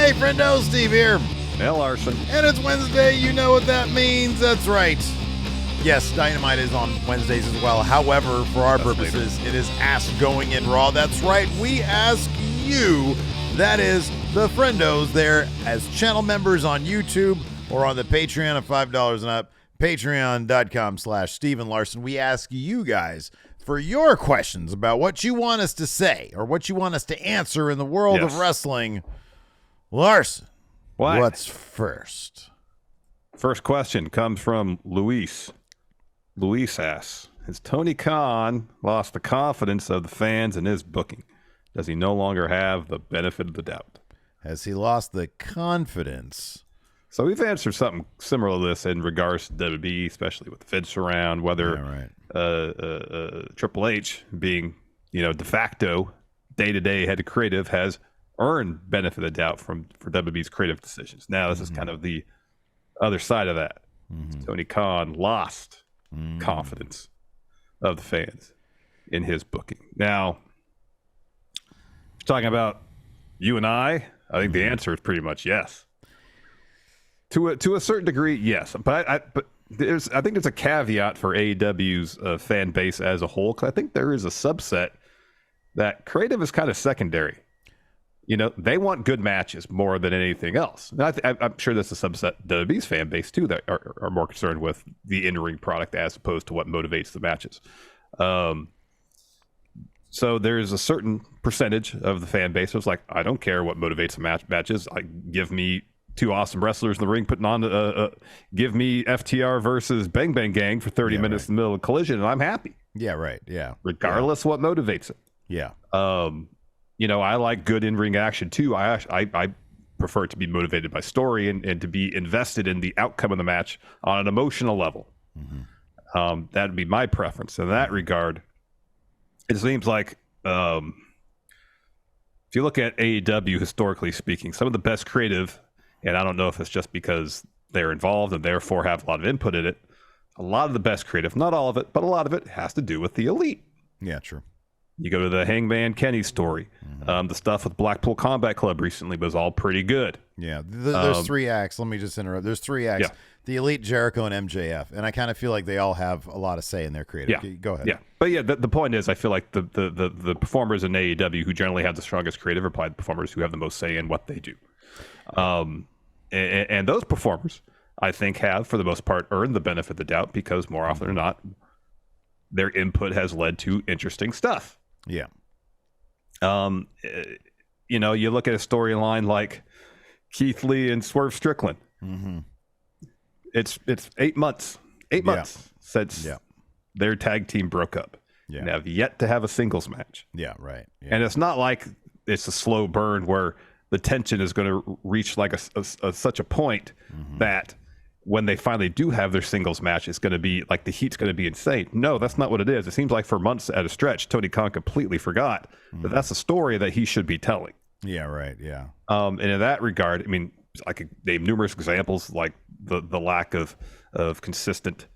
Hey, Friendo, Steve here. Hey, Larson. And it's Wednesday. You know what that means. That's right. Yes, Dynamite is on Wednesdays as well. However, for our purposes, it is Ask Going In Raw. That's right. We ask you, that is the Friendos there as channel members on YouTube or on the Patreon of $5 and up, patreon.com/Steven Larson. We ask you guys for your questions about what you want us to say or what you want us to answer in the world of wrestling. Larson, what's first? First question comes from Luis. Luis asks, has Tony Khan lost the confidence of the fans in his booking? Does he no longer have the benefit of the doubt? Has he lost the confidence? So we've answered something similar to this in regards to WWE, especially with Vince around, whether Triple H being, de facto day-to-day head of creative has earned benefit of doubt for WWE's creative decisions. Now this is kind of the other side of that. Tony Khan lost confidence of the fans in his booking. Now, if you're talking about you and I think the answer is pretty much yes. To a certain degree, yes. But I think there's a caveat for AEW's fan base as a whole, because I think there is a subset that creative is kind of secondary. They want good matches more than anything else. Now, I'm sure that's a subset of WWE's fan base, too, that are more concerned with the in-ring product as opposed to what motivates the matches. So there's a certain percentage of the fan base that's like, I don't care what motivates the matches. Give me two awesome wrestlers in the ring putting on, give me FTR versus Bang Bang Gang for 30 minutes in the middle of a collision, and I'm happy. Yeah, right. Yeah. Regardless what motivates it. Yeah. I like good in-ring action too. I prefer it to be motivated by story and to be invested in the outcome of the match on an emotional level. That'd be my preference. In that regard, it seems like if you look at AEW historically speaking, some of the best creative, and I don't know if it's just because they're involved and therefore have a lot of input in it, a lot of the best creative, not all of it, but a lot of it has to do with the elite. Yeah, true. You go to the Hangman Kenny story. The stuff with Blackpool Combat Club recently was all pretty good. Yeah, there's three acts. Let me just interrupt. There's three acts. Yeah. The Elite, Jericho, and MJF. And I kind of feel like they all have a lot of say in their creative. Yeah. Go ahead. Yeah, but the point is, I feel like the performers in AEW who generally have the strongest creative are probably the performers who have the most say in what they do. And those performers, I think, have, for the most part, earned the benefit of the doubt because more often than not, their input has led to interesting stuff. Yeah. You look at a storyline like Keith Lee and Swerve Strickland. It's 8 months. 8 months since their tag team broke up. Yeah. And have yet to have a singles match. Yeah, right. Yeah. And it's not like it's a slow burn where the tension is going to reach like such a point that when they finally do have their singles match, it's going to be like the heat's going to be insane. No, that's not what it is. It seems like for months at a stretch, Tony Khan completely forgot that that's a story that he should be telling. Yeah, right. Yeah. And in that regard, I mean, I could name numerous examples like the lack of consistent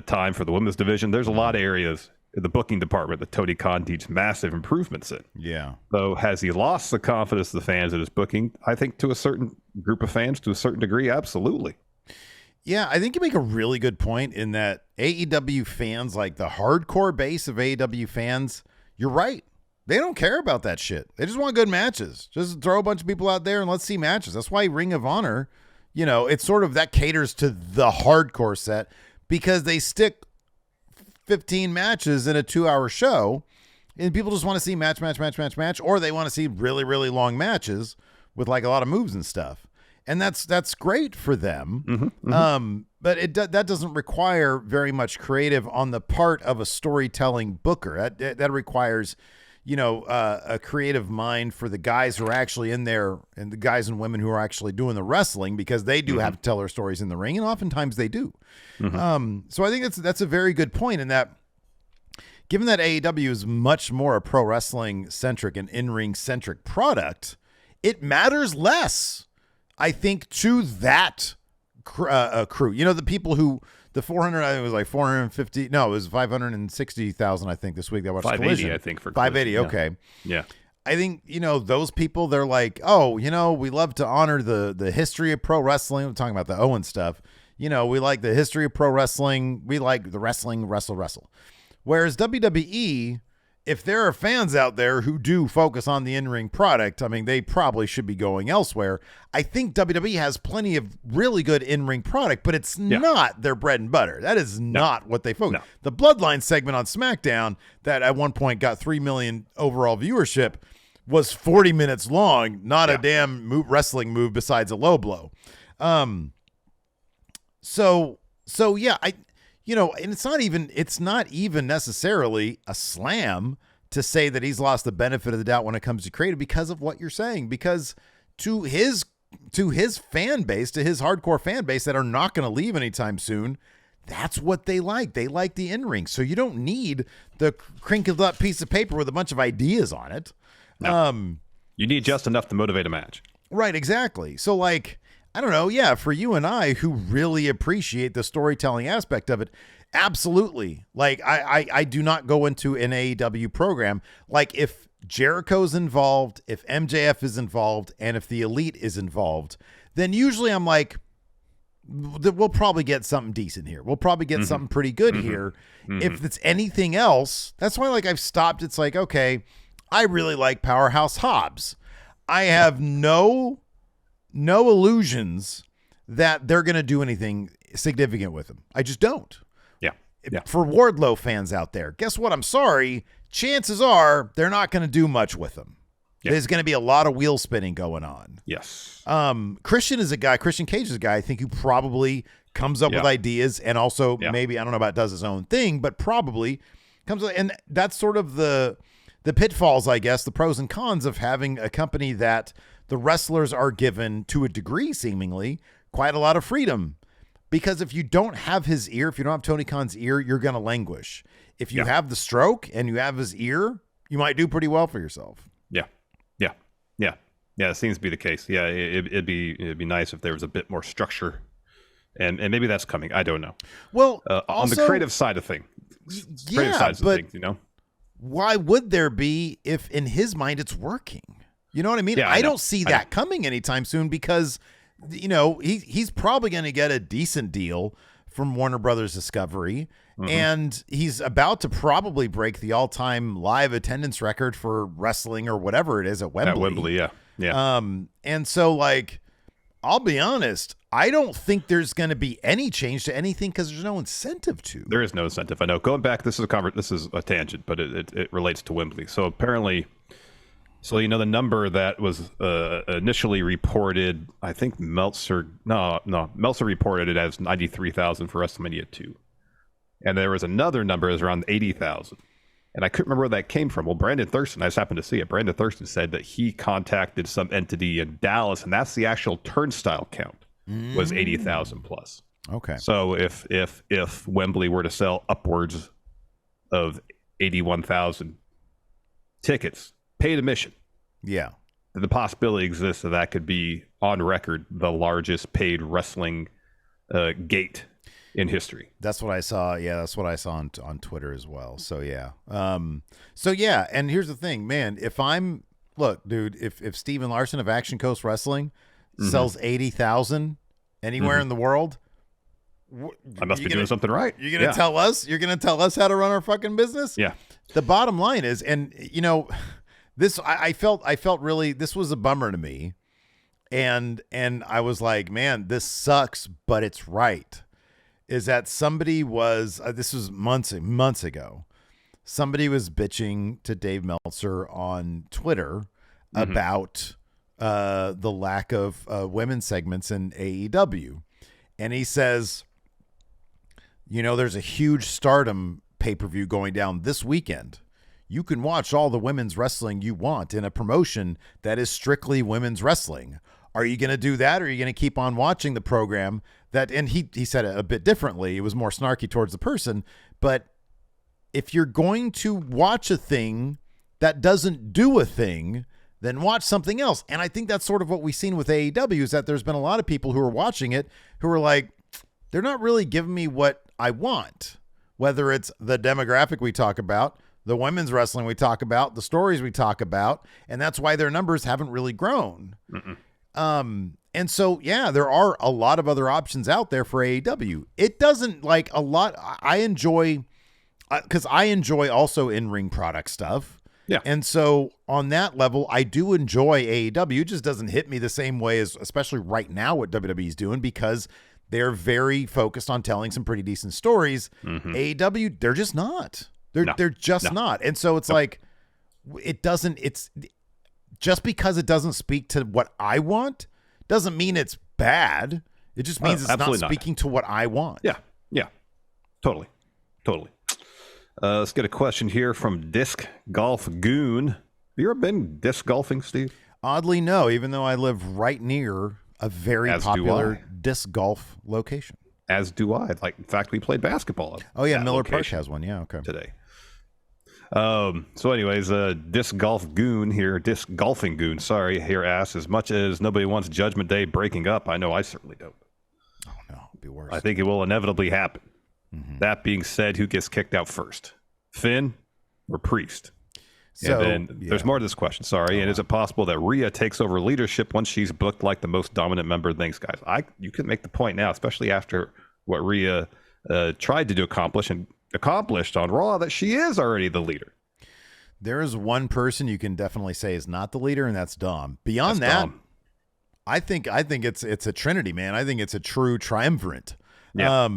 time for the women's division. There's a lot of areas in the booking department that Tony Khan needs massive improvements in. Yeah. So has he lost the confidence of the fans in his booking? I think to a certain group of fans, to a certain degree, absolutely. Yeah, I think you make a really good point in that AEW fans, like the hardcore base of AEW fans, you're right. They don't care about that shit. They just want good matches. Just throw a bunch of people out there and let's see matches. That's why Ring of Honor, it's sort of that caters to the hardcore set because they stick 15 matches in a 2-hour show and people just want to see match, or they want to see really, really long matches with like a lot of moves and stuff. And that's great for them. But that doesn't require very much creative on the part of a storytelling booker. That requires, a creative mind for the guys who are actually in there and the guys and women who are actually doing the wrestling because they do have to tell their stories in the ring, and oftentimes they do. So I think that's a very good point in that given that AEW is much more a pro wrestling centric and in-ring centric product, it matters less, I think, to that crew. The people who the 400, I think it was like 450. No, it was 560,000. I think this week that watched 580, Collision. I think for 580. Collision, Okay. Yeah. those people, they're like, oh, we love to honor the history of pro wrestling. I'm talking about the Owen stuff. We like the history of pro wrestling. We like the wrestling, wrestle. Whereas WWE, if there are fans out there who do focus on the in-ring product, I mean, they probably should be going elsewhere. I think WWE has plenty of really good in-ring product, but it's not their bread and butter. That is not what they focus. No. The Bloodline segment on SmackDown that at one point got 3 million overall viewership was 40 minutes long, not a damn wrestling move besides a low blow. So yeah, and it's not even necessarily a slam to say that he's lost the benefit of the doubt when it comes to creative because of what you're saying, because to his fan base, to his hardcore fan base that are not going to leave anytime soon, that's what they like. They like the in-ring. So you don't need the crinkled up piece of paper with a bunch of ideas on it. No. You need just enough to motivate a match. Right, exactly. So like, I don't know. Yeah, for you and I who really appreciate the storytelling aspect of it, absolutely. Like I do not go into an AEW program. Like if Jericho's involved, if MJF is involved, and if the Elite is involved, then usually I'm like, we'll probably get something decent here. We'll probably get something pretty good here. If it's anything else, that's why like I've stopped. It's like, okay, I really like Powerhouse Hobbs. I have no illusions that they're going to do anything significant with him. I just don't. Yeah. For Wardlow fans out there, guess what? I'm sorry. Chances are they're not going to do much with him. Yeah. There's going to be a lot of wheel spinning going on. Yes. Christian Cage is a guy I think who probably comes up with ideas and also maybe, I don't know about does his own thing, but probably comes up, and that's sort of the pitfalls, I guess, the pros and cons of having a company that the wrestlers are given, to a degree seemingly, quite a lot of freedom. Because if you don't have his ear, if you don't have Tony Khan's ear, you're going to languish. If you have the stroke and you have his ear, you might do pretty well for yourself. Yeah, it seems to be the case. Yeah, it'd be nice if there was a bit more structure. And maybe that's coming. I don't know. Well, on the creative side of things. Why would there be if in his mind it's working? You know what I mean? I don't see that coming anytime soon because, he's probably going to get a decent deal from Warner Brothers Discovery, and he's about to probably break the all-time live attendance record for wrestling or whatever it is at Wembley. At Wembley, yeah. And so, like, I'll be honest, I don't think there's going to be any change to anything because there's no incentive to. There is no incentive. I know. Going back, this is a tangent, but it relates to Wembley. So apparently, the number that was initially reported, I think Meltzer reported it as 93,000 for WrestleMania 2, and there was another number that was around 80,000. And I couldn't remember where that came from. Well, Brandon Thurston, I just happened to see it. Brandon Thurston said that he contacted some entity in Dallas, and that's the actual turnstile count was 80,000 plus. Okay. So if Wembley were to sell upwards of 81,000 tickets, paid admission, the possibility exists that could be on record the largest paid wrestling gate in history. That's what I saw. Yeah, that's what I saw on Twitter as well. So yeah. And here's the thing, man. If Steven Larson of Action Coast Wrestling sells 80,000 anywhere in the world, I must be doing something right. You're gonna tell us. You're gonna tell us how to run our fucking business. Yeah. The bottom line is, and this I felt really, this was a bummer to me, and I was like, man, this sucks, but it's right. Is that somebody was, this was months ago, somebody was bitching to Dave Meltzer on Twitter about the lack of women's segments in AEW. And he says, there's a huge Stardom pay-per-view going down this weekend. You can watch all the women's wrestling you want in a promotion that is strictly women's wrestling. Are you going to do that, or are you going to keep on watching the program that, and he said it a bit differently. It was more snarky towards the person. But if you're going to watch a thing that doesn't do a thing, then watch something else. And I think that's sort of what we've seen with AEW, is that there's been a lot of people who are watching it who are like, they're not really giving me what I want, whether it's the demographic we talk about, the women's wrestling we talk about, the stories we talk about, and that's why their numbers haven't really grown. And so, yeah, there are a lot of other options out there for AEW. It doesn't like a lot. I enjoy, because I enjoy also in-ring product stuff. Yeah. And so on that level, I do enjoy AEW. It just doesn't hit me the same way as, especially right now, what WWE is doing, because they're very focused on telling some pretty decent stories. AEW, they're just not. They're just not. And so it's like, it's just because it doesn't speak to what I want doesn't mean it's bad. It just means it's not speaking to what I want. Yeah. Totally. Let's get a question here from Disc Golf Goon. Have you ever been disc golfing, Steve? Oddly, no, even though I live right near a very popular disc golf location. As do I. Like, in fact, we played basketball. Oh, yeah, Miller Park has one. Yeah, okay. Today. So anyways, Disc Golfing Goon here asks, as much as nobody wants Judgment Day breaking up, I know I certainly don't. Oh, no, it'd be worse. I think it will inevitably happen. That being said, who gets kicked out first? Finn or Priest? So, and then there's more to this question, and is it possible that Rhea takes over leadership once she's booked like the most dominant member? Thanks, guys. You can make the point now, especially after what Rhea tried to accomplish and accomplished on Raw, that she is already the leader. There is one person you can definitely say is not the leader, and that's Dom. Beyond that, Dom. I think it's a trinity, man. I think it's a true triumvirate. Yeah.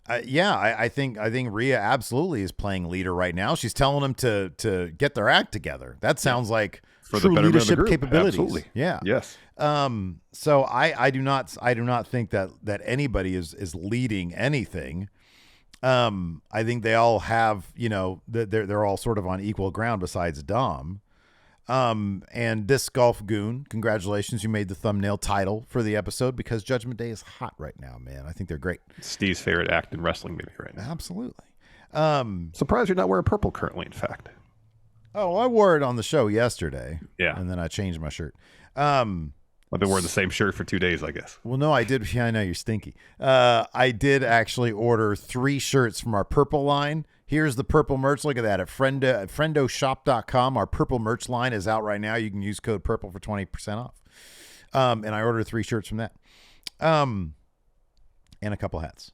I think Rhea absolutely is playing leader right now. She's telling them to get their act together. That sounds like for true the leadership capabilities. Absolutely. Yeah. Yes. So I do not think that anybody is leading anything. I think they all have, they're all sort of on equal ground besides Dom. And Disc Golf Goon, congratulations. You made the thumbnail title for the episode because Judgment Day is hot right now, man. I think they're great. Steve's favorite act in wrestling maybe right now. Absolutely. Surprised you're not wearing purple currently, in fact. Oh, I wore it on the show yesterday. Yeah. And then I changed my shirt. I've been wearing the same shirt for 2 days, I guess. Well, no, I did. Yeah, I know you're stinky. I did actually order 3 shirts from our purple line. Here's the purple merch. Look at that at friendoshop.com. Our purple merch line is out right now. You can use code purple for 20% off. And I ordered 3 shirts from that. And a couple hats.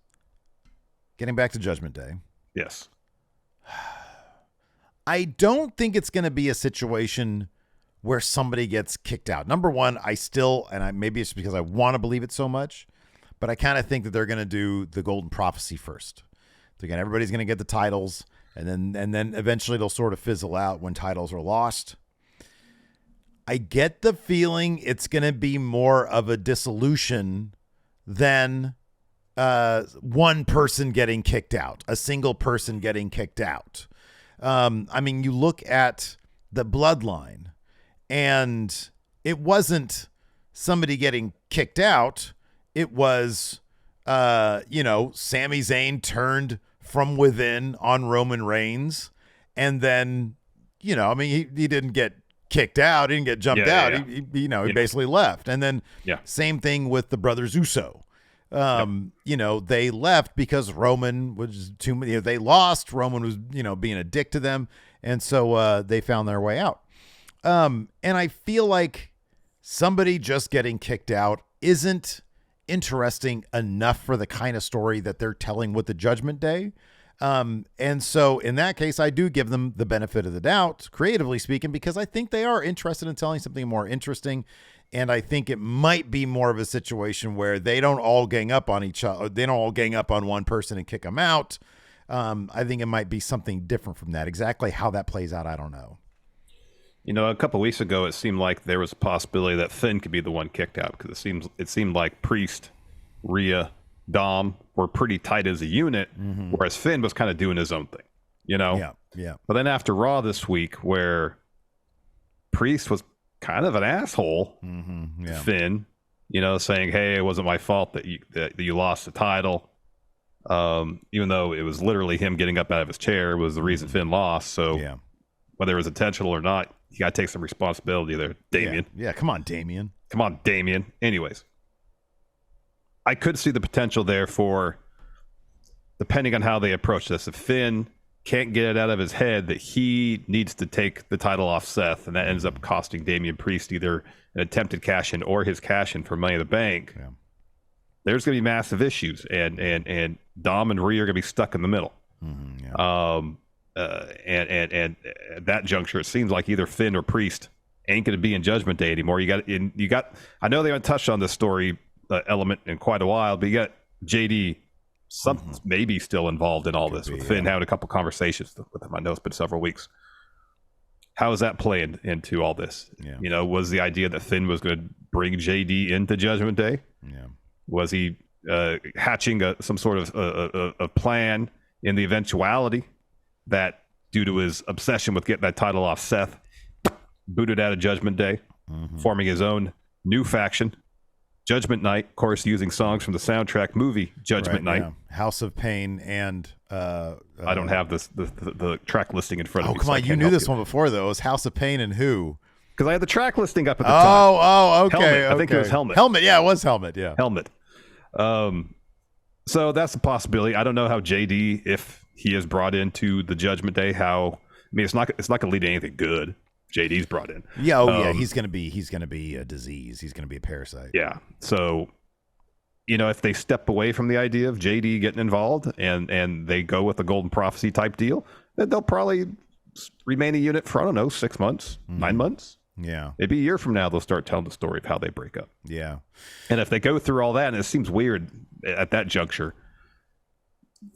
Getting back to Judgment Day. Yes. I don't think it's going to be a situation where somebody gets kicked out. Number one, maybe it's because I want to believe it so much, but I kind of think that they're going to do the Golden Prophecy first. Again, everybody's going to get the titles, and then eventually they'll sort of fizzle out when titles are lost. I get the feeling it's going to be more of a dissolution than one person getting kicked out, a single person getting kicked out. You look at the Bloodline, and it wasn't somebody getting kicked out. It was, Sami Zayn turned from within on Roman Reigns. And then, he didn't get kicked out. He didn't get jumped out. Yeah. He basically left. And then same thing with the brothers Uso. They left because Roman was too many. They lost. Roman was, being a dick to them. And so they found their way out. And I feel like somebody just getting kicked out isn't interesting enough for the kind of story that they're telling with the Judgment Day. And so in that case, I do give them the benefit of the doubt, creatively speaking, because I think they are interested in telling something more interesting. And I think it might be more of a situation where they don't all gang up on each other. They don't all gang up on one person and kick them out. I think it might be something different from that. Exactly how that plays out, I don't know. A couple of weeks ago, it seemed like there was a possibility that Finn could be the one kicked out because it seemed like Priest, Rhea, Dom were pretty tight as a unit, whereas Finn was kind of doing his own thing, Yeah. But then after Raw this week, where Priest was kind of an asshole to Finn, saying, "Hey, it wasn't my fault that you lost the title," even though it was literally him getting up out of his chair was the reason Finn lost. So whether it was intentional or not, you got to take some responsibility there, Damien. Yeah, come on, Damien. Anyways, I could see the potential there for, depending on how they approach this, if Finn can't get it out of his head that he needs to take the title off Seth, and that ends up costing Damian Priest either an attempted cash-in or his cash-in for Money in the Bank. Yeah. There's going to be massive issues, and Dom and Rhea are going to be stuck in the middle. And at that juncture, it seems like either Finn or Priest ain't going to be in Judgment Day anymore. You got. I know they haven't touched on this story element in quite a while, but you got JD. Something's maybe still involved in all this with Finn having a couple conversations with him. I know it's been several weeks. How is that playing into all this? Yeah. Was the idea that Finn was going to bring JD into Judgment Day? Yeah. Was he hatching some sort of a plan in the eventuality that, due to his obsession with getting that title off Seth, booted out of Judgment Day, forming his own new faction? Judgment Night, of course, using songs from the soundtrack movie Judgment Night. Yeah. House of Pain and... I don't have the track listing in front of me. Oh, come on. You knew this one before, though. It was House of Pain and who? Because I had the track listing up at the time. Oh, okay. Helmet. I think it was Helmet. Helmet, yeah, it was Helmet, yeah. Helmet. So that's a possibility. I don't know how JD, if he is brought into the Judgment Day, it's not going to lead to anything good. JD's brought in. Yeah, he's gonna be a disease. He's gonna be a parasite. Yeah. So, if they step away from the idea of JD getting involved and they go with a Golden Prophecy type deal, then they'll probably remain a unit for, I don't know, 6 months, 9 months. Yeah. Maybe a year from now they'll start telling the story of how they break up. Yeah. And if they go through all that, and it seems weird at that juncture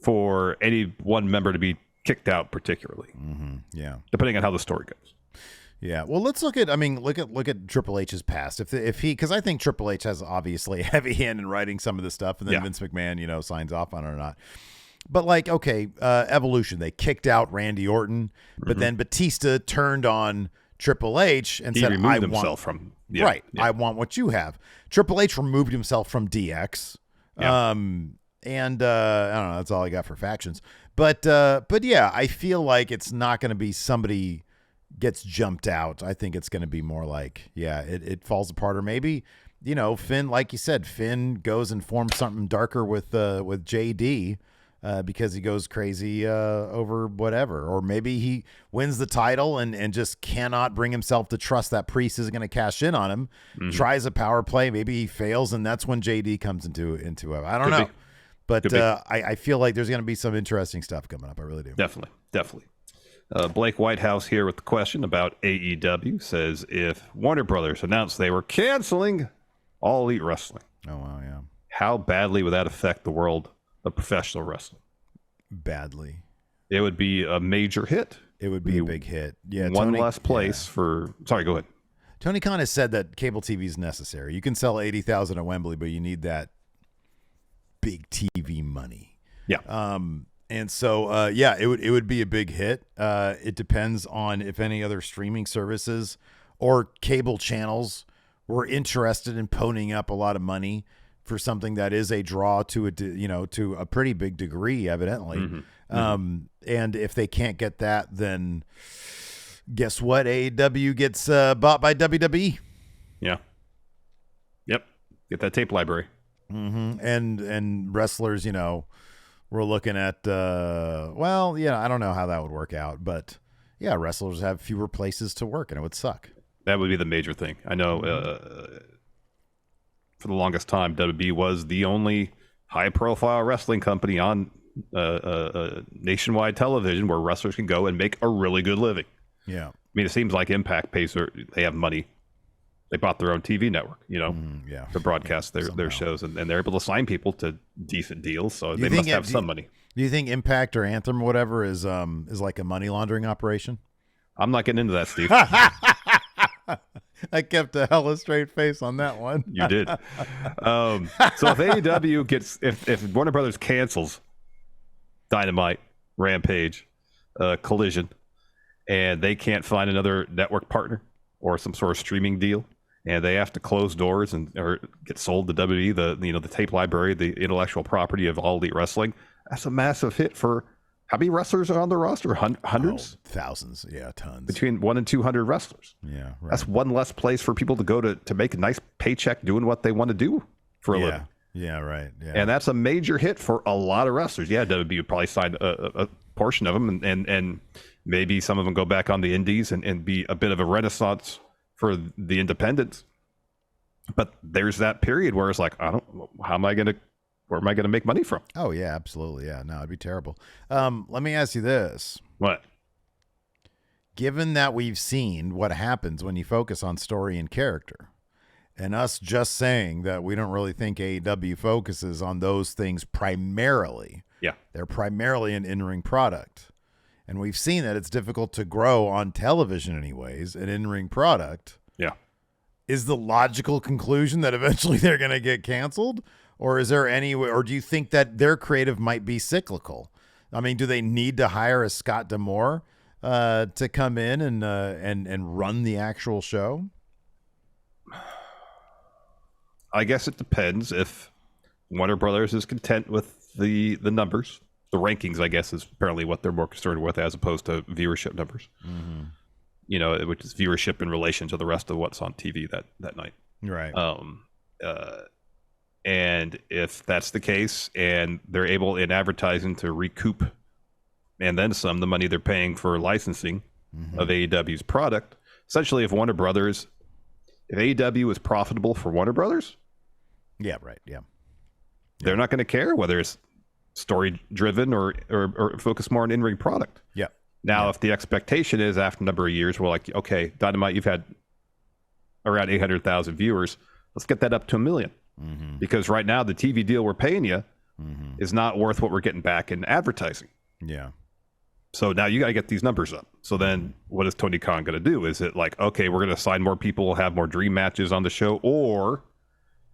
for any one member to be kicked out, particularly. Yeah. Depending on how the story goes. Yeah, well, let's look at Triple H's past. If he, because I think Triple H has obviously a heavy hand in writing some of this stuff, and then Vince McMahon, signs off on it or not. But Evolution, they kicked out Randy Orton, but then Batista turned on Triple H and said, removed himself from I want what you have. Triple H removed himself from DX, and I don't know, that's all I got for factions. But yeah, I feel like it's not going to be somebody gets jumped out. I think it's going to be more like, it falls apart, or maybe, Finn, like you said, Finn goes and forms something darker with JD because he goes crazy over whatever, or maybe he wins the title and just cannot bring himself to trust that Priest isn't going to cash in on him. Tries a power play, maybe he fails, and that's when JD comes into it. I don't know, but I feel like there's going to be some interesting stuff coming up. I really do. Definitely. Blake Whitehouse here with the question about AEW says, if Warner Brothers announced they were canceling All Elite Wrestling, how badly would that affect the world of professional wrestling? Badly. It would be a major hit. It would be a big hit. Yeah, one less place for... Sorry, go ahead. Tony Khan has said that cable TV is necessary. You can sell 80,000 at Wembley, but you need that big TV money. Yeah. And so, it would be a big hit. It depends on if any other streaming services or cable channels were interested in ponying up a lot of money for something that is a draw to a pretty big degree, evidently. And if they can't get that, then guess what? AEW gets bought by WWE. Yeah. Yep. Get that tape library. And wrestlers, we're looking at, I don't know how that would work out, but wrestlers have fewer places to work, and it would suck. That would be the major thing. I know for the longest time, WWE was the only high-profile wrestling company on nationwide television where wrestlers can go and make a really good living. Yeah. I mean, it seems like Impact they have money. They bought their own TV network, to broadcast their shows, and they're able to sign people to decent deals. So they must have some money. Do you think Impact or Anthem or whatever is like a money laundering operation? I'm not getting into that, Steve. I kept a hella straight face on that one. You did. So if AEW if Warner Brothers cancels Dynamite, Rampage, Collision, and they can't find another network partner or some sort of streaming deal, and they have to close doors or get sold to WWE, the tape library, the intellectual property of All Elite Wrestling, that's a massive hit for how many wrestlers are on the roster? Hundreds? Thousands, tons. Between 100 and 200 wrestlers. Yeah, right. That's one less place for people to go to make a nice paycheck doing what they want to do for a living. Yeah, right. Yeah. And that's a major hit for a lot of wrestlers. Yeah, WWE would probably sign portion of them, and maybe some of them go back on the indies and be a bit of a renaissance for the independents. But there's that period where it's like, where am I going to make money from? Oh yeah, absolutely. Yeah, no, it'd be terrible. Let me ask you this. What? Given that we've seen what happens when you focus on story and character, and us just saying that we don't really think AEW focuses on those things primarily. Yeah. They're primarily an in-ring product. And we've seen that it's difficult to grow on television anyways, an in-ring product. Yeah. Is the logical conclusion that eventually they're going to get canceled? Or is there any way, or do you think that their creative might be cyclical? I mean, do they need to hire a Scott D'Amore to come in and run the actual show? I guess it depends if Warner Brothers is content with the numbers. The rankings, I guess, is apparently what they're more concerned with as opposed to viewership numbers. Mm-hmm. Which is viewership in relation to the rest of what's on TV that night. Right. And if that's the case and they're able in advertising to recoup and then some the money they're paying for licensing of AEW's product, essentially if AEW is profitable for Warner Brothers, yeah, right. Yeah. They're not going to care whether it's story driven or focus more on in-ring product. Yeah. Now, if the expectation is after a number of years, we're like, okay, Dynamite, you've had around 800,000 viewers. Let's get that up to 1 million. Mm-hmm. Because right now, the TV deal we're paying you is not worth what we're getting back in advertising. Yeah. So now you got to get these numbers up. So then what is Tony Khan going to do? Is it like, okay, we're going to sign more people, have more dream matches on the show, or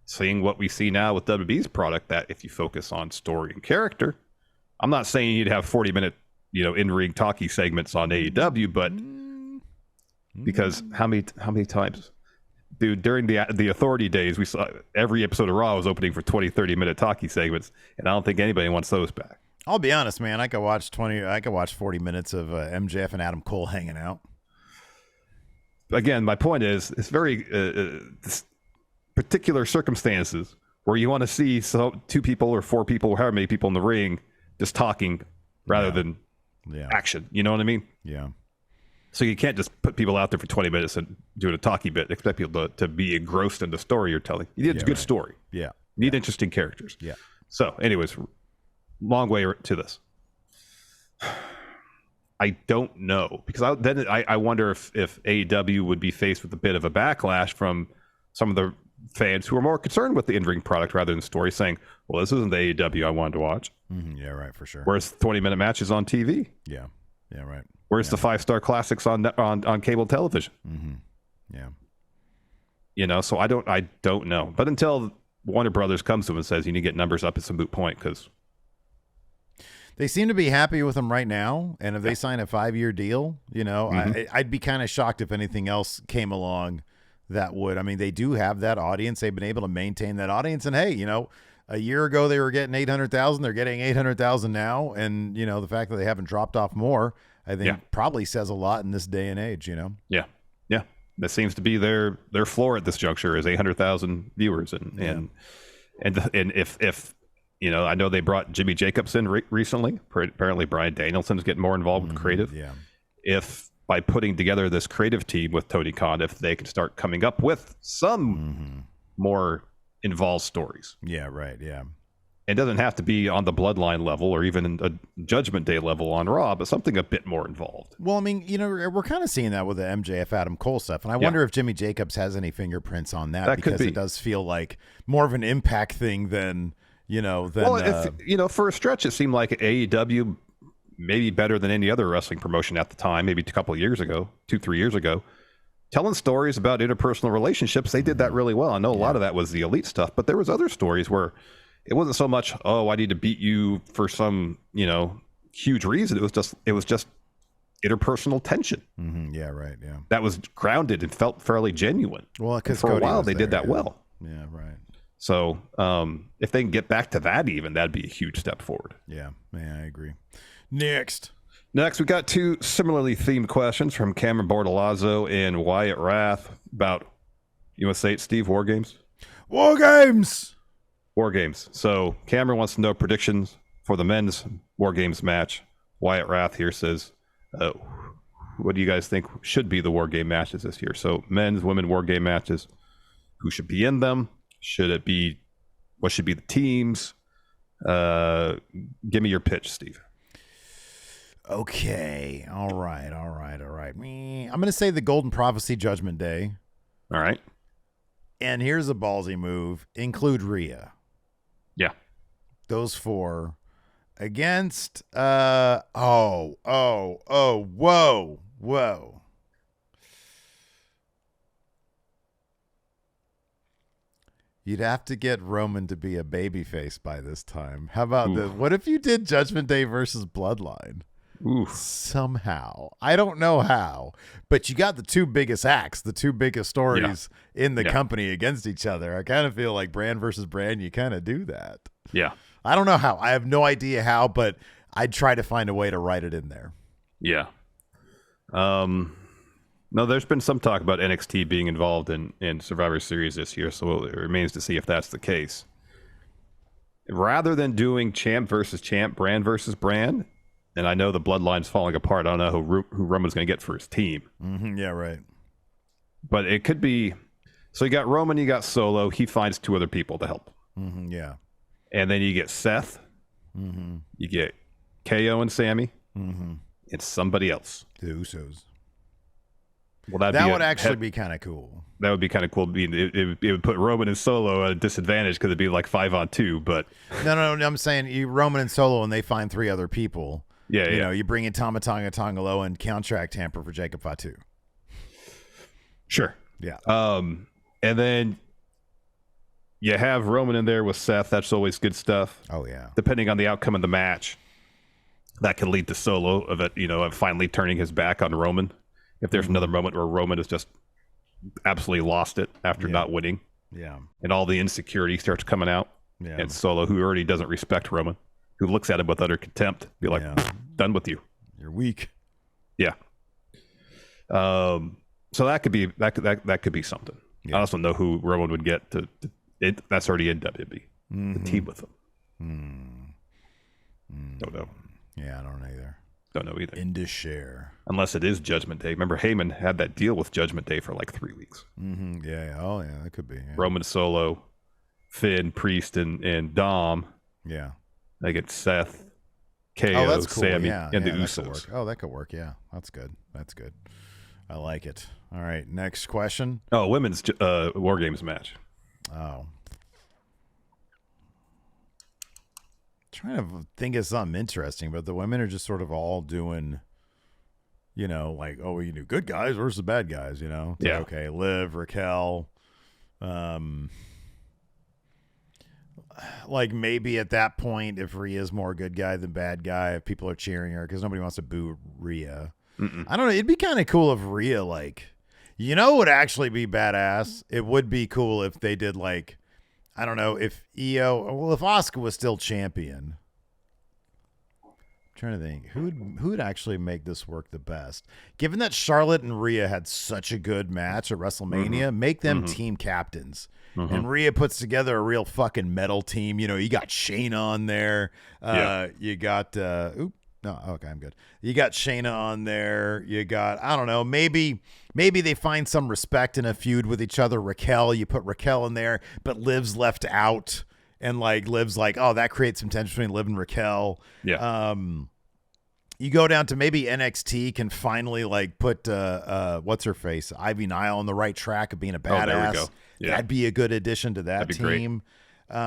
seeing what we see now with WWE's product, that if you focus on story and character, I'm not saying you'd have 40-minute, in-ring talkie segments on AEW, but because how many times, dude, during the Authority days, we saw every episode of Raw was opening for 20, 30-minute talkie segments, and I don't think anybody wants those back. I'll be honest, man. I could watch 40 minutes of MJF and Adam Cole hanging out. Again, my point is, it's very particular circumstances where you want to see two people or four people or however many people in the ring just talking rather than action. You know what I mean? Yeah. So you can't just put people out there for 20 minutes and do a talkie bit and expect people to be engrossed in the story you're telling. You need a good story. Yeah. You need interesting characters. Yeah. So anyways, long way to this. I don't know, because I wonder if AEW would be faced with a bit of a backlash from some of the fans who are more concerned with the in-ring product rather than story, saying, well, this isn't the AEW I wanted to watch. Mm-hmm. Yeah, right, for sure. Where's 20-minute matches on TV? Yeah, right. Where's the 5-star classics on cable television? Mm-hmm. Yeah. So I don't know. But until Warner Brothers comes to them and says you need to get numbers up, it's a moot point, because they seem to be happy with them right now, and if they sign a 5-year deal, I'd be kind of shocked if anything else came along that would. I mean, they do have that audience. They've been able to maintain that audience, and hey, a year ago they were getting 800,000. They're getting 800,000 now, and the fact that they haven't dropped off more, I think probably says a lot in this day and age. Yeah. That seems to be their floor at this juncture is 800,000 viewers, and if I know they brought Jimmy Jacobs in recently. Apparently, Bryan Danielson's getting more involved with creative. Yeah. If by putting together this creative team with Tony Khan, if they can start coming up with some more involved stories. Yeah, right. Yeah. It doesn't have to be on the Bloodline level or even a Judgment Day level on Raw, but something a bit more involved. Well, I mean, we're kind of seeing that with the MJF Adam Cole stuff, and I wonder if Jimmy Jacobs has any fingerprints on that because it does feel like more of an Impact thing than. For a stretch, it seemed like AEW maybe better than any other wrestling promotion at the time, maybe a couple of years ago, 2-3 years ago, telling stories about interpersonal relationships. They did that really well. I know a lot of that was the Elite stuff, but there was other stories where it wasn't so much, I need to beat you for some, huge reason. It was just interpersonal tension. Mm-hmm. Yeah, right. Yeah. That was grounded and felt fairly genuine. Well, because for a while they did that well. Yeah, right. So if they can get back to that, that'd be a huge step forward. Yeah, I agree. Next, we got 2 similarly themed questions from Cameron Bortolazzo and Wyatt Rath about, you want to say it, Steve, War Games? War Games! War Games. So Cameron wants to know predictions for the men's War Games match Wyatt Rath here says, what do you guys think should be the War Game matches this year? So men's, women War Game matches. Who should be in them? What should be the teams? Give me your pitch, Steve. Okay. All right. I'm going to say the Golden Prophecy Judgment Day. All right. And here's a ballsy move. Include Rhea. Yeah. Those 4 against whoa. You'd have to get Roman to be a babyface by this time. How about this? What if you did Judgment Day versus Bloodline? Oof. Somehow. I don't know how, but you got the 2 biggest acts, the 2 biggest stories in the company against each other. I kind of feel like brand versus brand, you kind of do that. Yeah. I don't know how. I have no idea how, but I'd try to find a way to write it in there. Yeah. No, there's been some talk about NXT being involved in Survivor Series this year, so it remains to see if that's the case. Rather than doing champ versus champ, brand versus brand, and I know the bloodline's falling apart. I don't know who Roman's going to get for his team. Mm-hmm, yeah, right. But it could be... So you got Roman, you got Solo. He finds 2 other people to help. Mm-hmm, yeah. And then you get Seth. Mm-hmm. You get KO and Sammy. Mm-hmm. It's somebody else. The Usos. Well, that would actually be kind of cool. That would be kind of cool. It would put Roman and Solo at a disadvantage because it'd be like 5-on-2. But no, I'm saying Roman and Solo, and they find 3 other people. Yeah, you know, you bring in Tama Tonga Tongaloa and contract tamper for Jacob Fatu. Sure. Yeah. And then you have Roman in there with Seth. That's always good stuff. Oh yeah. Depending on the outcome of the match, that could lead to Solo of finally turning his back on Roman. If there's another moment where Roman has just absolutely lost it after not winning. Yeah. And all the insecurity starts coming out. Yeah. And Solo, who already doesn't respect Roman, who looks at him with utter contempt, be like, done with you. You're weak. Yeah. So that could be something. Yeah. I also know who Roman would get to that's already in WWE. The team with them. Don't know. Yeah, I don't know either. Don't know either. Indus share. Unless it is Judgment Day. Remember, Heyman had that deal with Judgment Day for like 3 weeks. Mm-hmm. Yeah. Oh, yeah. That could be. Yeah. Roman, Solo, Finn, Priest, and Dom. Yeah. Against Seth, KO, that's cool. Sammy, and the Usos. That could work. Yeah. That's good. I like it. All right. Next question. Oh, women's War Games match. Oh. Trying to think of something interesting, but the women are just sort of all doing, like, oh, you do good guys versus bad guys, Yeah. Okay, Liv, Raquel, like maybe at that point, if Rhea's more good guy than bad guy, if people are cheering her, because nobody wants to boo Rhea. I don't know. It'd be kind of cool if Rhea, would actually be badass. It would be cool if they did I don't know if if Asuka was still champion. I'm trying to think who'd actually make this work the best. Given that Charlotte and Rhea had such a good match at WrestleMania, make them team captains. And Rhea puts together a real fucking metal team. You got Shayna on there. You got no, okay, I'm good. You got Shayna on there. You got, I don't know, maybe they find some respect in a feud with each other. Raquel, you put Raquel in there, but Liv's left out, and Liv's oh, that creates some tension between Liv and Raquel. Yeah. You go down to maybe NXT can finally put what's her face, Ivy Nile, on the right track of being a badass. Oh, there we go. Yeah. That'd be a good addition to that team. Great.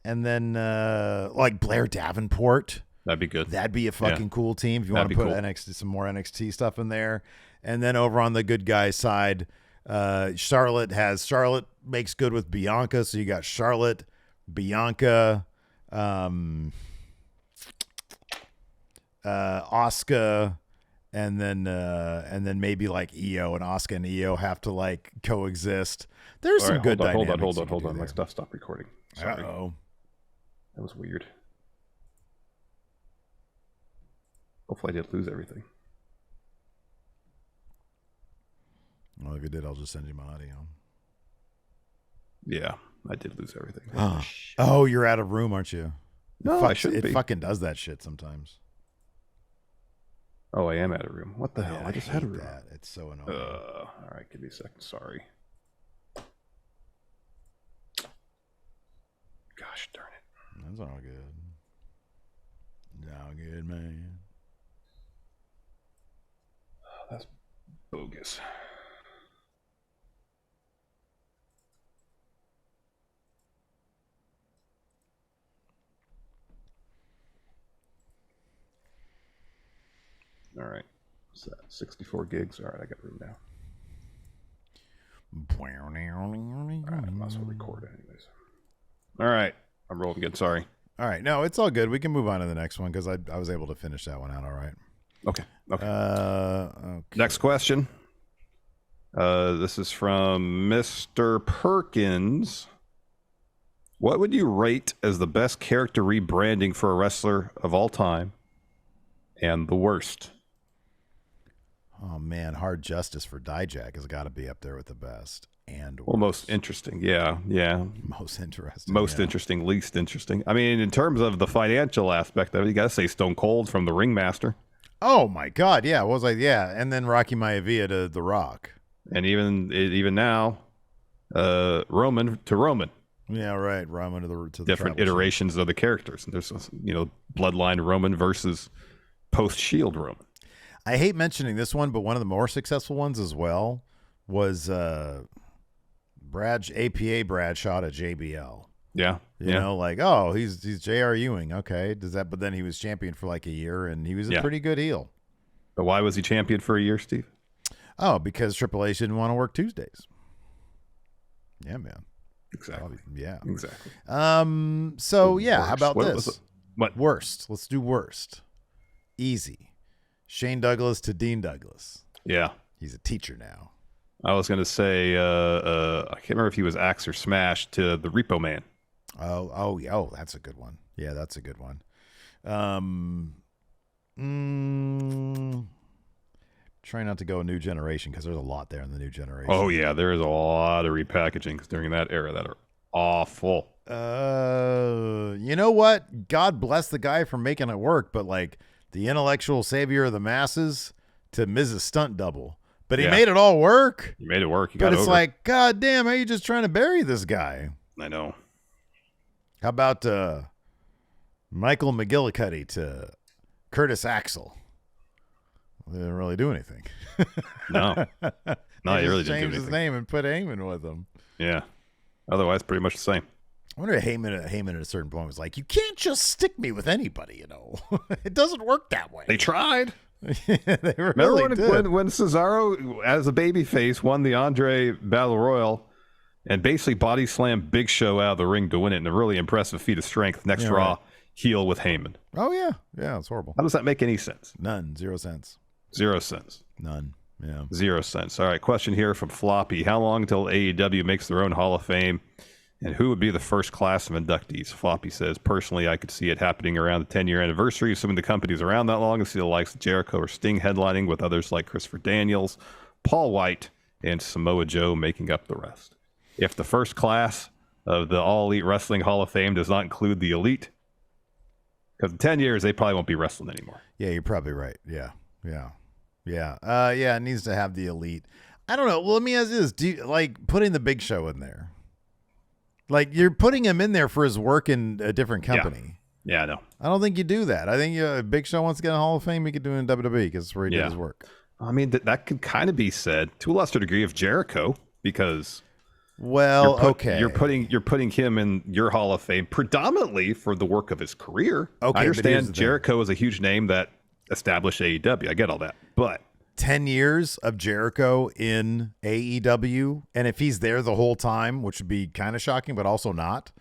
And then Blair Davenport. That'd be good. That'd be a fucking cool team if you want to put NXT, some more NXT stuff in there. And then over on the good guy side, Charlotte makes good with Bianca, so you got Charlotte, Bianca, Asuka, and then maybe Io and Asuka and Io have to coexist. There's some good dynamics. Hold on. My stuff stopped recording. Sorry. Uh-oh. That was weird. Hopefully I didn't lose everything. Well, if you did, I'll just send you my audio. Yeah, I did lose everything. Oh, you're out of room, aren't you? No, I shouldn't be. It fucking does that shit sometimes. Oh, I am out of room. What the hell? I just had a room. That. It's so annoying. All right, give me a second. Sorry. Gosh darn it. That's all good. All good, man. Oh, that's bogus. All right. What's that? 64 gigs. All right, I got room now. All right, I might as well record it anyways. All right. I'm rolling again. Sorry. All right. No, it's all good. We can move on to the next one because I was able to finish that one out all right. Okay. Okay. Next question. This is from Mr. Perkins. What would you rate as the best character rebranding for a wrestler of all time and the worst? Oh, man. Hard Justice for Dijak has got to be up there with the best. And well, most interesting. Yeah. Most interesting. Most interesting, least interesting. I mean, in terms of the financial aspect of it, you got to say Stone Cold from the Ringmaster. Oh, my God. Yeah. What was I? Yeah. And then Rocky Maivia to The Rock. And even now, Roman to Roman. Yeah, right. Roman to the different iterations of the characters. And there's, Bloodline Roman versus post-Shield Roman. I hate mentioning this one, but one of the more successful ones as well was APA Bradshaw to JBL. Yeah. You know, like, oh, he's J.R. Ewing. Okay. But then he was champion for like a year, and he was a pretty good heel. But why was he champion for a year, Steve? Oh, because Triple H didn't want to work Tuesdays. Yeah, man. Exactly. Yeah. Exactly. So yeah, how about what this? What? Worst. Let's do worst. Easy. Shane Douglas to Dean Douglas. Yeah. He's a teacher now. I was going to say, I can't remember if he was Axe or Smash to the Repo Man. Oh, that's a good one. Yeah, that's a good one. Try not to go new generation because there's a lot there in the new generation. Oh yeah, there is a lot of repackaging during that era that are awful. You know what? God bless the guy for making it work, but like the intellectual savior of the masses to Mrs. Stunt Double. But he made it all work. He made it work. But it's like, God damn, how are you just trying to bury this guy? I know. How about Michael McGillicuddy to Curtis Axel? They didn't really do anything. No, he really didn't do anything. Changed his name and put Heyman with him. Yeah. Otherwise, pretty much the same. I wonder if Heyman at a certain point was like, you can't just stick me with anybody, It doesn't work that way. They tried. They really Remember when Cesaro, as a babyface, won the Andre Battle Royal and basically body slammed Big Show out of the ring to win it in a really impressive feat of strength. Next Raw, right. Heel with Heyman. Oh, yeah. Yeah, it's horrible. How does that make any sense? None. 0 cents. 0 cents. None. Yeah. 0 cents. All right. Question here from Floppy. How long until AEW makes their own Hall of Fame? And who would be the first class of inductees? Floppy says, personally, I could see it happening around the 10-year anniversary, assuming the company's around that long, and see the likes of Jericho or Sting headlining with others like Christopher Daniels, Paul White, and Samoa Joe making up the rest. If the first class of the All Elite Wrestling Hall of Fame does not include the Elite, because in 10 years, they probably won't be wrestling anymore. Yeah, you're probably right. Yeah. It needs to have the Elite. I don't know. Well, let me ask you this. Do you like putting the Big Show in there? Like, you're putting him in there for his work in a different company. Yeah, I know. I don't think you do that. I think if Big Show wants to get a Hall of Fame, he could do it in WWE because it's where he did his work. I mean, that could kind of be said to a lesser degree of Jericho because... Well, you're putting him in your Hall of Fame predominantly for the work of his career. Okay, I understand Jericho is a huge name that established AEW. I get all that, but 10 years of Jericho in AEW, and if he's there the whole time, which would be kind of shocking, but also not.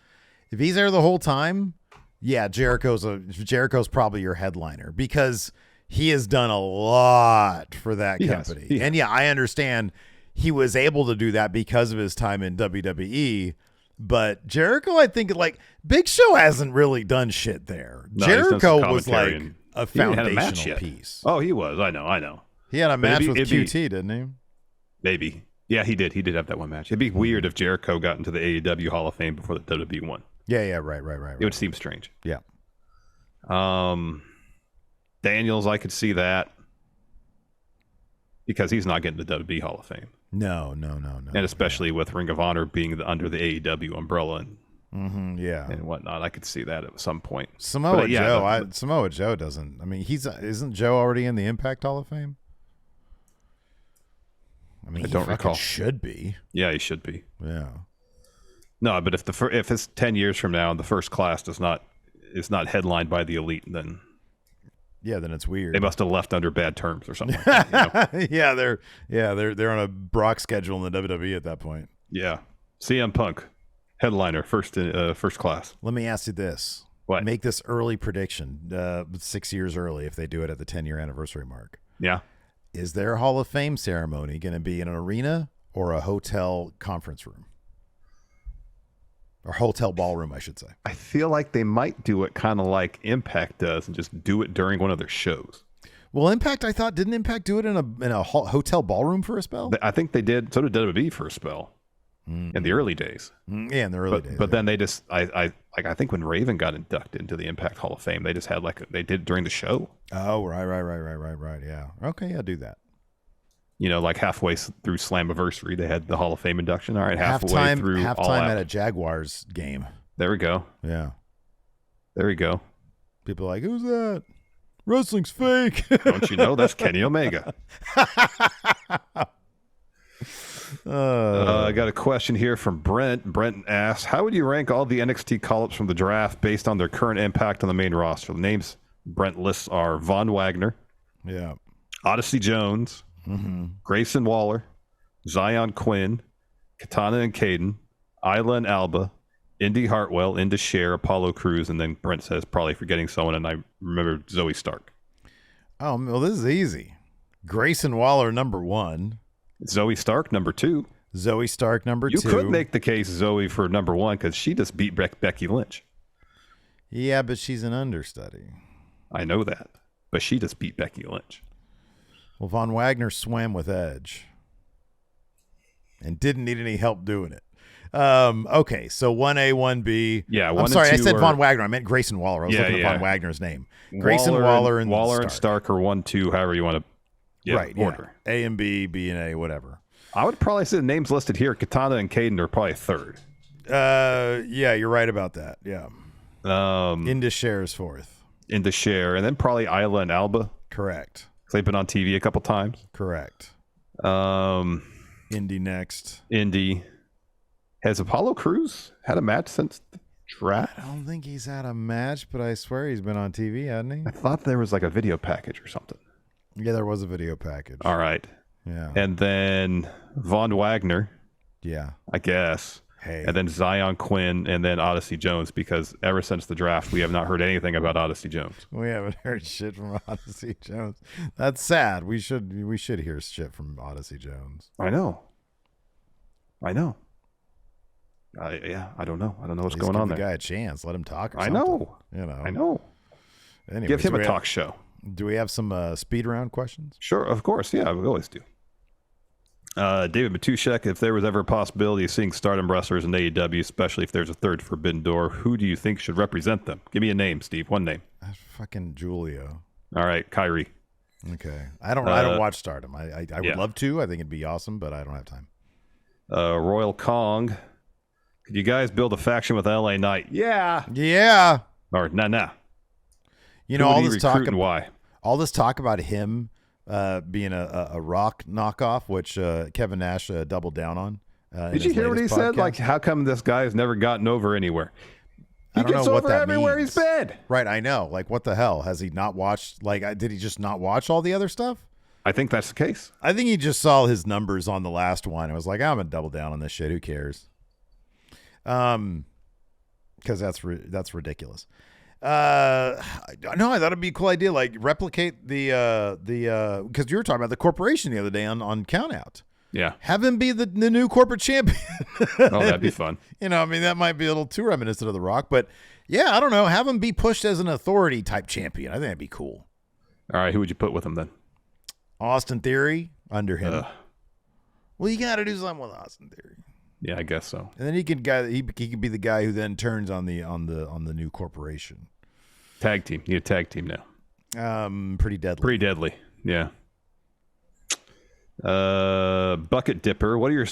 If he's there the whole time, yeah, Jericho's probably your headliner because he has done a lot for that company. And yeah, I understand. He was able to do that because of his time in WWE, but Jericho, I think, like, Big Show hasn't really done shit there. No, Jericho was like a foundational piece. Oh, he was. I know. He had a match with QT, didn't he? Maybe. Yeah, he did. He did have that one match. It'd be weird if Jericho got into the AEW Hall of Fame before the WWE one. Yeah, right. It would seem strange. Yeah. Daniels, I could see that because he's not getting the WWE Hall of Fame. No. And especially with Ring of Honor being under the AEW umbrella and whatnot, I could see that at some point. Samoa Joe doesn't. I mean, isn't Joe already in the Impact Hall of Fame? I mean, I don't recall. Should be. Yeah, he should be. Yeah. No, but if it's 10 years from now and the first class is not headlined by the Elite, then then it's weird. They must have left under bad terms or something. Like that, they're on a Brock schedule in the WWE at that point. Yeah, CM Punk, headliner, first class. Let me ask you this: What? Make this early prediction, 6 years early, if they do it at the 10-year anniversary mark. Yeah. Is their Hall of Fame ceremony going to be in an arena or a hotel conference room? Or hotel ballroom, I should say. I feel like they might do it kind of like Impact does and just do it during one of their shows. Well, Impact, I thought, didn't Impact do it in a hotel ballroom for a spell? I think they did. So did WWE for a spell in the early days. Yeah, in the early days. But then they just, I think when Raven got inducted into the Impact Hall of Fame, they just had they did it during the show. Oh, right. Yeah. Okay, yeah, do that. You know, like halfway through Slammiversary, they had the Hall of Fame induction. All right, halfway through halftime at a Jaguars game. There we go. Yeah. There we go. People are like, who's that? Wrestling's fake. Don't you know that's Kenny Omega? I got a question here from Brent. Brent asks, how would you rank all the NXT call-ups from the draft based on their current impact on the main roster? The names Brent lists are Von Wagner, Odyssey Jones, Grayson Waller, Zion Quinn, Katana and Caden, Isla and Alba, Indy Hartwell, Inda Cher, Apollo Crews, and then Brent says probably forgetting someone, and I remember Zoe Stark. Oh, well, this is easy. Grayson Waller, number 1. Zoe Stark, number 2. Zoe Stark, number 2. You could make the case Zoe for number 1 because she just beat Becky Lynch. Yeah, but she's an understudy. I know that, but she just beat Becky Lynch. Well, Von Wagner swam with Edge and didn't need any help doing it. Okay, so 1A, 1B. Yeah, I'm sorry, I said Von Wagner. I meant Grayson Waller. I was looking at Von Wagner's name. Grayson Waller and Stark are 1, 2, however you want to order. Yeah. A and B, B and A, whatever. I would probably say the names listed here, Katana and Caden, are probably 3rd. Yeah, you're right about that. Yeah. Inda Cher is 4th. Inda Cher, and then probably Isla and Alba. Correct. They've been on TV a couple times. Correct. Indy next. Indy. Has Apollo Crews had a match since the draft? I don't think he's had a match, but I swear he's been on TV, hasn't he? I thought there was like a video package or something. Yeah, there was a video package. All right. Yeah. And then Von Wagner. Yeah. I guess. Hey. And then Zion Quinn and then Odyssey Jones, because ever since the draft, we have not heard anything about Odyssey Jones. We haven't heard shit from Odyssey Jones. That's sad. We should hear shit from Odyssey Jones. I know. I don't know. I don't know what's going on there. Give the guy a chance. Let him talk or I something. know. You know. I know. Anyways, give him a talk show. Do we have some speed round questions? Sure, of course. Yeah, we always do. David Matushek, if there was ever a possibility of seeing Stardom wrestlers in AEW, especially if there's a third Forbidden Door, who do you think should represent them? Give me a name, Steve. One name. Fucking Julio. All right, Kyrie. Okay. I don't watch Stardom. I would love to. I think it'd be awesome, but I don't have time. Royal Kong. Could you guys build a faction with LA Knight? Yeah. Yeah. Or nah. You know, all this talk and why? All this talk about him being a Rock knockoff, which Kevin Nash doubled down on. Did you hear what he said? Like, how come this guy has never gotten over anywhere? He gets over everywhere he's been. Right, I know. Like, what the hell? Has he not watched? Like, did he just not watch all the other stuff? I think that's the case. I think he just saw his numbers on the last one and was like, I'm going to double down on this shit. Who cares? Because that's ridiculous. No, I thought it'd be a cool idea. Like, replicate the because you were talking about the corporation the other day on Count Out. Yeah. Have him be the new corporate champion. Oh, that'd be fun. You know, I mean, that might be a little too reminiscent of The Rock, but yeah, I don't know. Have him be pushed as an authority type champion. I think that'd be cool. All right, who would you put with him then? Austin Theory under him. Well, you got to do something with Austin Theory. Yeah, I guess so. And then he could be the guy who then turns on the new corporation. Tag team. You need a tag team now. Pretty deadly. Pretty deadly. Yeah. Bucket dipper. What are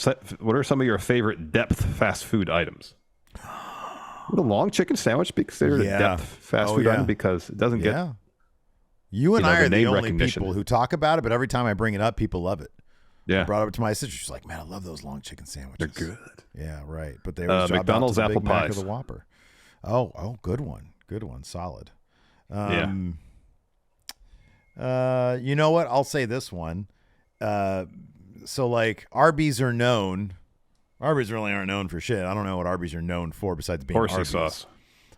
some of your favorite depth fast food items? Would a long chicken sandwich be considered a depth fast food item because it doesn't get? You and I are the only people who talk about it, but every time I bring it up, people love it. Yeah. I brought it up to my sister. She's like, "Man, I love those long chicken sandwiches. They're good." Yeah, right. But they always drop McDonald's out to the apple Big Mac pies. or the Whopper. Oh, good one. Good one. Solid. Yeah. You know what? I'll say this one. So like Arby's are known. Arby's really aren't known for shit. I don't know what Arby's are known for besides being Horsey Arby's. sauce.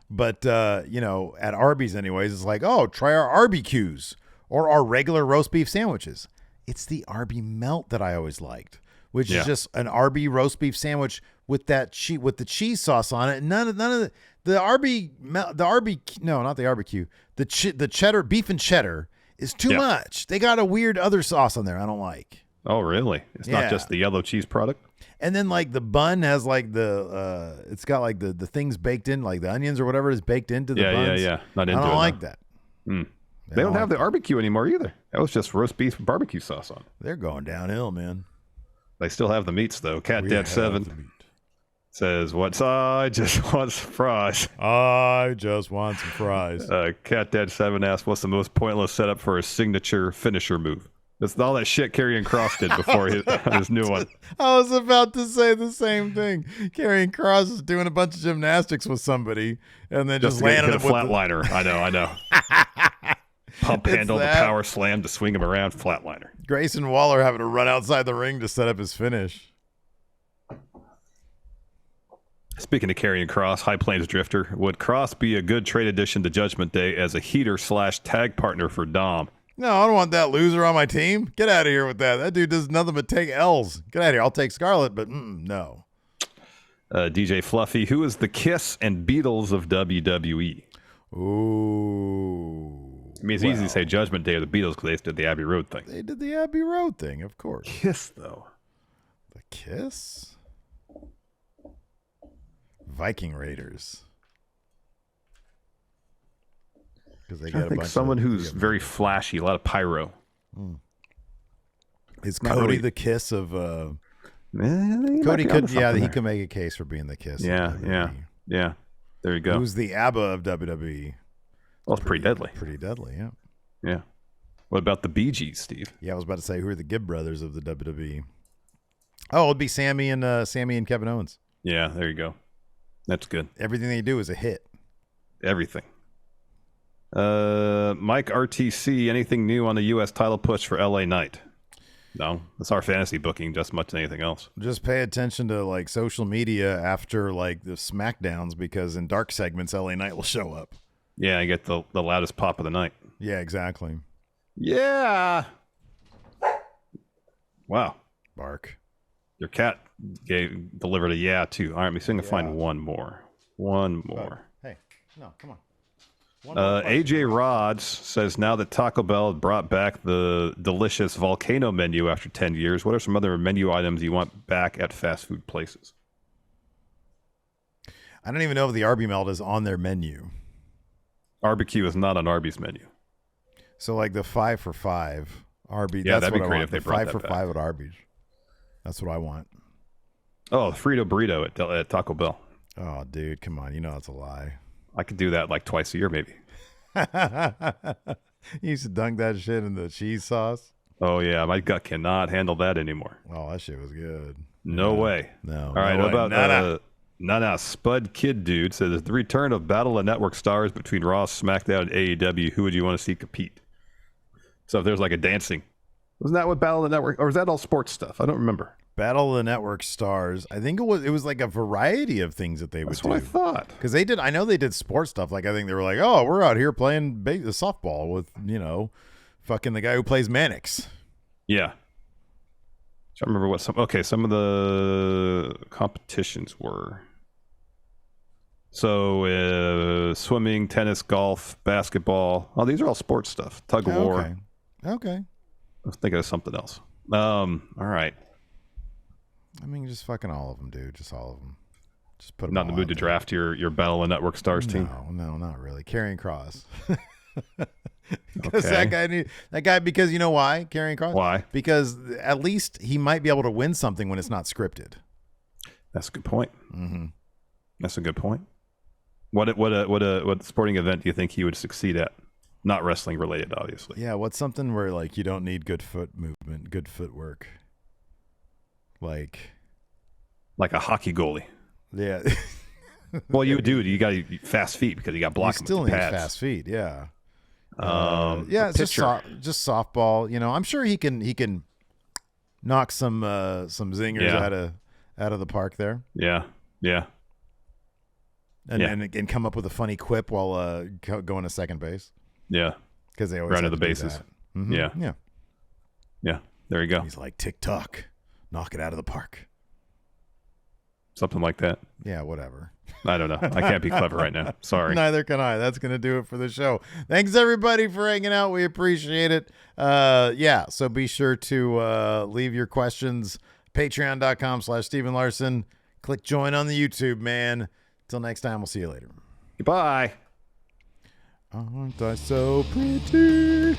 But at Arby's anyways, it's like, oh, try our Arbycues or our regular roast beef sandwiches. It's the Arby melt that I always liked, which is just an Arby roast beef sandwich with that with the cheese sauce on it. None of the Arby not the Arbycue, the cheddar beef and cheddar is too much. They got a weird other sauce on there I don't like. Oh, really? It's not just the yellow cheese product? And then like the bun has like it's got like the things baked in, like the onions or whatever is baked into the buns. Yeah. Not into it. I don't like that. They don't have the barbecue anymore either. That was just roast beef with barbecue sauce on. They're going downhill, man. They still have the meats though. Cat Dad 7 says, I just want some fries. I just want some fries. Cat Dad 7 asks, what's the most pointless setup for a signature finisher move? That's all that shit Karrion Kross did before his new one. I was about to say the same thing. Karrion Kross is doing a bunch of gymnastics with somebody and then just landing a flatliner. I know. Pump handle, the power slam to swing him around, flatliner. Grayson Waller having to run outside the ring to set up his finish. Speaking of Karrion Kross, High Plains Drifter, would Kross be a good trade addition to Judgment Day as a heater/tag partner for Dom? No, I don't want that loser on my team. Get out of here with that. That dude does nothing but take L's. Get out of here. I'll take Scarlett, but no. DJ Fluffy, who is the Kiss and Beatles of WWE? Ooh. I mean, it's easy to say Judgment Day or the Beatles because they did the Abbey Road thing. They did the Abbey Road thing, of course. Kiss, though. The Kiss? Viking Raiders. I think someone who's very flashy, a lot of pyro. Is Cody the Kiss of? Cody could, he could make a case for being the Kiss. Yeah. There you go. Who's the ABBA of WWE? Well, it's pretty deadly. Pretty deadly, yeah. Yeah. What about the Bee Gees, Steve? Yeah, I was about to say, who are the Gibb brothers of the WWE? Oh, it'd be Sammy and Kevin Owens. Yeah, there you go. That's good. Everything they do is a hit. Everything. Mike RTC, anything new on the U.S. title push for LA Knight? No, it's our fantasy booking just much as anything else. Just pay attention to like social media after like the SmackDowns because in dark segments, LA Knight will show up. Yeah, I get the loudest pop of the night. Yeah, exactly. Yeah. Wow. Bark. Your cat delivered a yeah too. All right, let me see if I can find one more. Hey, no, come on. AJ Rods says, now that Taco Bell brought back the delicious volcano menu after 10 years, what are some other menu items you want back at fast food places? I don't even know if the Arby Melt is on their menu. Barbecue is not on Arby's menu. So like the 5 for $5 Arby. Yeah, that's that'd be what great I want. if they the brought 5 that for back. $5 at Arby's. That's what I want. Oh, Frito burrito at Taco Bell. Oh, dude, come on. You know that's a lie. I could do that like twice a year, maybe. You used to dunk that shit in the cheese sauce. Oh, yeah. My gut cannot handle that anymore. Oh, that shit was good. No way. No. All right. What about Spud Kid Dude says, the return of Battle of Network stars between Raw, SmackDown, and AEW. Who would you want to see compete? So if there's like a dancing. Wasn't that what Battle of the Network, or was that all sports stuff? I don't remember. Battle of the Network stars. I think it was like a variety of things that they would do. That's what I thought. Because I know they did sports stuff. Like I think they were like, oh, we're out here playing softball with, fucking the guy who plays Mannix. Yeah. I remember what some of the competitions were. So swimming, tennis, golf, basketball. Oh, these are all sports stuff. Tug of war. Okay. I was thinking of something else. All right. I mean, just fucking all of them, dude. Just all of them. Just put them Not in the mood to draft your Battle of Network Stars team. No, not really. Karrion Kross. Because Okay. that guy, because you know why? Karrion Kross? Why? Because at least he might be able to win something when it's not scripted. That's a good point. Mm-hmm. That's a good point. What sporting event do you think he would succeed at? Not wrestling related, obviously. Yeah, what's something where like you don't need good foot movement, good footwork? Like a hockey goalie. Yeah. Well, you do. You got fast feet because you got blocking. You still need pads. fast feet. Yeah. Yeah, it's just softball. You know, I'm sure he can knock some zingers out of the park there. Yeah. And come up with a funny quip while going to second base. Yeah, because they always round have of the to do bases. that. Mm-hmm. Yeah. There you go. He's like tick-tock, knock it out of the park. Something like that. Yeah, whatever. I don't know. I can't be clever right now. Sorry. Neither can I. That's going to do it for the show. Thanks, everybody, for hanging out. We appreciate it. So be sure to leave your questions. Patreon.com/Stephen Larson. Click join on the YouTube, man. Till next time, we'll see you later. Goodbye. Aren't I so pretty?